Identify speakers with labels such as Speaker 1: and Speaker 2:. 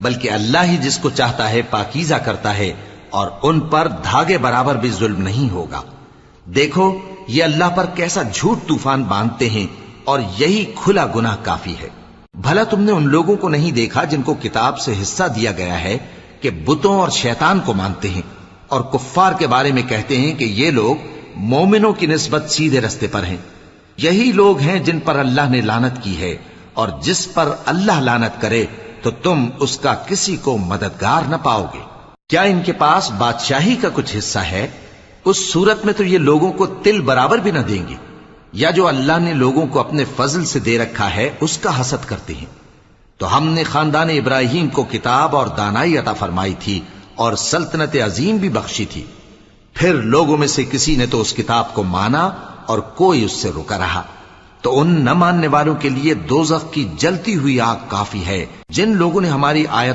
Speaker 1: بلکہ اللہ ہی جس کو چاہتا ہے پاکیزہ کرتا ہے، اور ان پر دھاگے برابر بھی ظلم نہیں ہوگا۔ دیکھو یہ اللہ پر کیسا جھوٹ طوفان باندھتے ہیں، اور یہی کھلا گناہ کافی ہے۔ بھلا تم نے ان لوگوں کو نہیں دیکھا جن کو کتاب سے حصہ دیا گیا ہے کہ بتوں اور شیطان کو مانتے ہیں، اور کفار کے بارے میں کہتے ہیں کہ یہ لوگ مومنوں کی نسبت سیدھے رستے پر ہیں۔ یہی لوگ ہیں جن پر اللہ نے لعنت کی ہے، اور جس پر اللہ لعنت کرے تو تم اس کا کسی کو مددگار نہ پاؤ گے۔ کیا ان کے پاس بادشاہی کا کچھ حصہ ہے؟ اس صورت میں تو یہ لوگوں کو تل برابر بھی نہ دیں گے۔ یا جو اللہ نے لوگوں کو اپنے فضل سے دے رکھا ہے اس کا حسد کرتے ہیں۔ تو ہم نے خاندان ابراہیم کو کتاب اور دانائی عطا فرمائی تھی، اور سلطنت عظیم بھی بخشی تھی۔ پھر لوگوں میں سے کسی نے تو اس کتاب کو مانا اور کوئی اس سے رکا رہا، تو ان نہ ماننے والوں کے لیے دوزخ کی جلتی ہوئی آگ کافی ہے۔ جن لوگوں نے ہماری آیت